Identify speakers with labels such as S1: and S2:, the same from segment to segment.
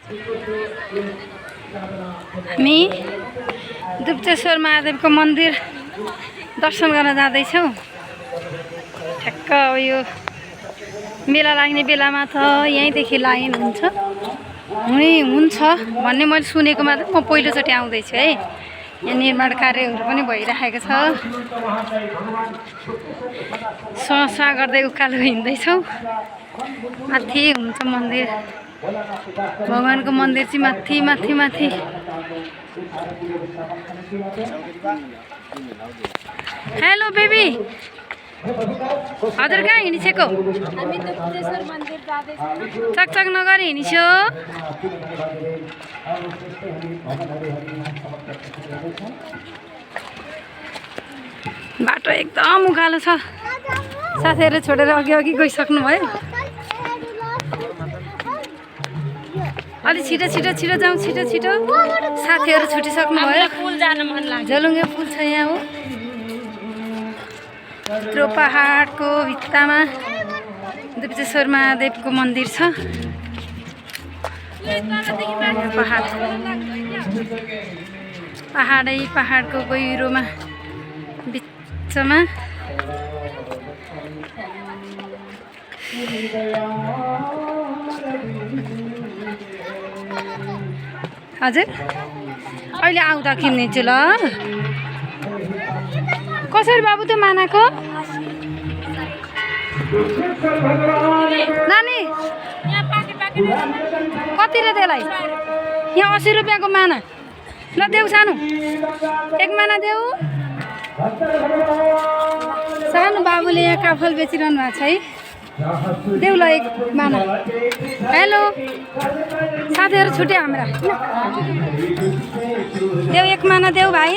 S1: हामी दुप्तेश्वर महादेवको मन्दिर दर्शन गर्न जाँदैछौँ। ठ्याक्क यो मेला लाग्ने बेलामा त यहीँदेखि लाइन हुन्छ भन्ने मैले सुनेको मात्र म पहिलोचोटि आउँदैछु है। यहाँ निर्माण कार्यहरू पनि भइरहेको छ। ससा गर्दै उकालो हिँड्दैछौँ। माथि हुन्छ मन्दिर, भगवानको मन्दिर चाहिँ माथि माथि माथि। हेलो बेबी, हजुर कहाँ हिँडिसकेको? चकचक नगरी हिँडिस्यो। बाटो एकदम उकालो छ। साथीहरू छोडेर अघि अघि गइसक्नु भयो। अलि छिटो छिटो छिटो जाउँ, छिटो छिटो। साथीहरू छुटिसक्नु भयो। पुल जान मन लाग्छ। झलुङ्गे पुल छ यहाँ हो। यत्रो पहाडको भित्तामा दुप्तेश्वर महादेवको मन्दिर छ। पहाड पहाडै पहाडको गहिरोमा बिचमा हजुर अहिले आउँदा किन्नेछु ल। कसरी बाबु त्यो मानाको? नानी कति रे त्यसलाई? यहाँ 80 रुपियाँको माना। ल देऊ सानो, एक माना देऊ। सानो बाबुले यहाँ काफल बेचिरहनु भएको छ है। देऊ ल एक माना। हेलो साथीहरू छुट्यो हाम्रा। देऊ एक माना देऊ भाइ।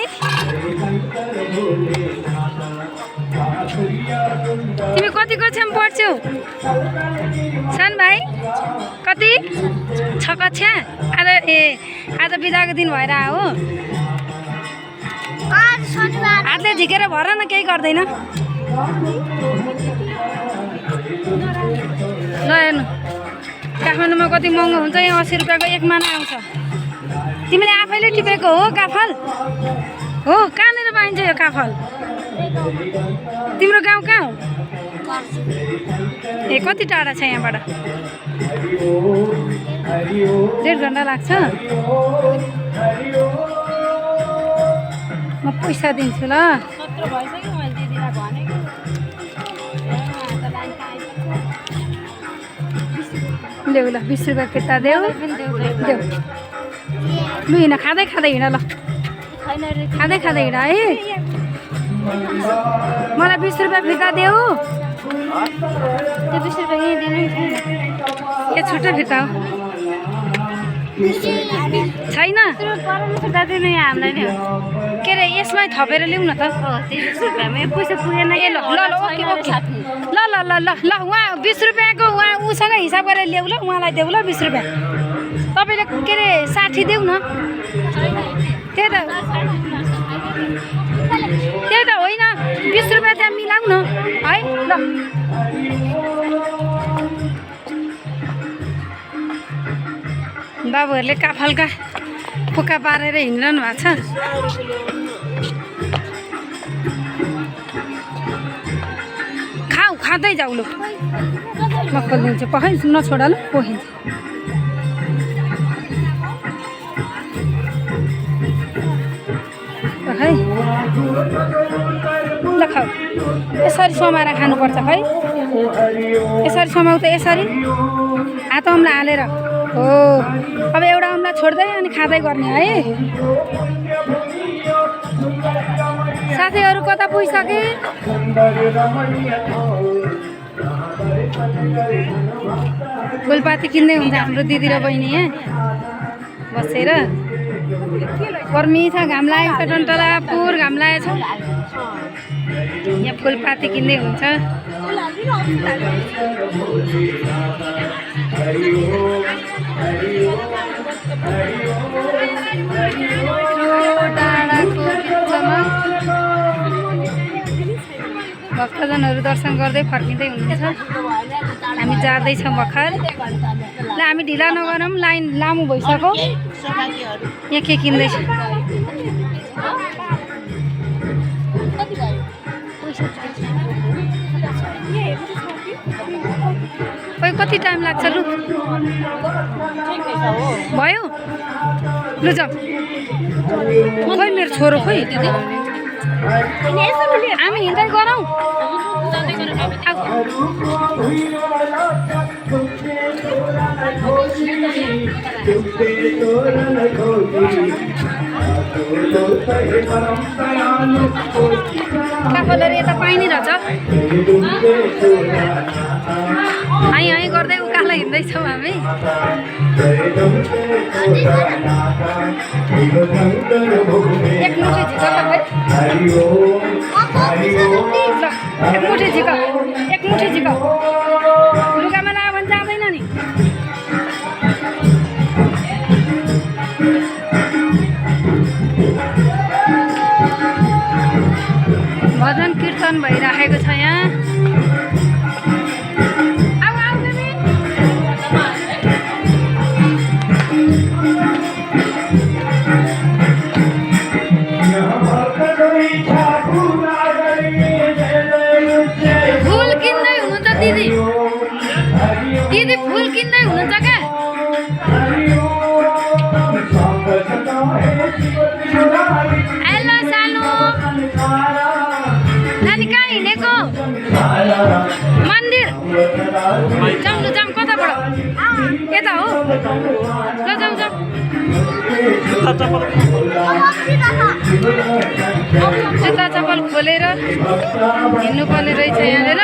S1: तिमी कति कक्षामा पढ्छौ सान भाइ? कति? 6 कक्षा। आज बिदाको दिन भएर हो। हातले झिकेर भर न, केही गर्दैन। ल हेर्नु काठमाडौँमा कति महँगो हुन्छ। यहाँ 80 रुपियाँको एक माना आउँछ। तिमीले आफैले टिपेको हो काफल हो? कहाँनिर पाइन्छ यो काफल? तिम्रो गाउँ कहाँ हो? ए कति टाढा छ यहाँबाट? 1.5 घन्टा लाग्छ। म पैसा दिन्छु ल। देऊ ल 20 रुपियाँ फिर्ता देऊ। देऊ लु हिँड, खाँदै खाँदै हिँड ल। खाँदै खाँदै हिँड है। मलाई 20 रुपियाँ फिर्ता देऊ। त्यो 20 रुपियाँ यहीँ दिनु। के छुट्टै फिर्ता हो? छैन फिर्ता दिनु यहाँ हामीलाई नै। के अरे यसमै थपेर ल्याउँ न त। 30 रुपियाँमा पैसा पुगेन। ए ल ल ल ओके ओके ल ल ल ल ल उहाँ 20 रुपियाँको उहाँ उसँग हिसाब गरेर ल्याऊ ल। उहाँलाई देऊ ल 20 रुपियाँ। तपाईँले के अरे 60 देऊ न। त्यही त होइन 20 रुपियाँ त्यहाँ मिलाऊ न है ल। बाबुहरूले काफलका पोका पारेर हिँड्नु भएको छ। खाऊ, खाँदै जाऊ लु। म खोलिदिन्छु, पखाइ नछोड ल, पोखिन्छ। पखाइ ल खाऊ। यसरी समाएर खानुपर्छ है। यसरी समाउ त, यसरी हात औँला हालेर हो। अब एउटा औँला छोड्दै अनि खाँदै गर्ने है। साथीहरू कता पुगिसके? फुलपाती किन्दै हुन्छ हाम्रो दिदी र बहिनी यहाँ बसेर। गर्मी छ, घाम लागेको छ, टन्टला पुर घाम लागेको छ। यहाँ फुलपाती किन्दै हुन्छ। डाँडाको बिचमा भक्तजनहरू दर्शन गर्दै फर्किँदै हुनुहुन्छ। हामी जाँदैछौँ भर्खर ल हामी ढिला नगरौँ लाइन लामो भइसक्यो यहाँ के किन्दैछ खोइ कति टाइम लाग्छ लु भयो लु जाऊ खोइ मेरो छोरो खोइ हामी हिँड्दै गरौँ काफलहरू यता पाइने रहेछ हाई गर्दै उकालो हिँड्दैछौँ हामी एक मुठी झिक एक मुठी झिक एक मुठी झिक लुगामा लगायो भने जाँदैन नि भजन कीर्तन भइराखेको छ यहाँ फुल किन्दै हुनुहुन्छ दिदी दिदी फुल किन्दै हुनुहुन्छ क्या हेलो सानो नानी कहाँ हिँडेको मन्दिर जाउँ लु जाउँ कताबाट यता हो ल जाउँ जाउँ जुत्ता चप्पल खोलेर हिँड्नुपर्ने रहेछ यहाँनिर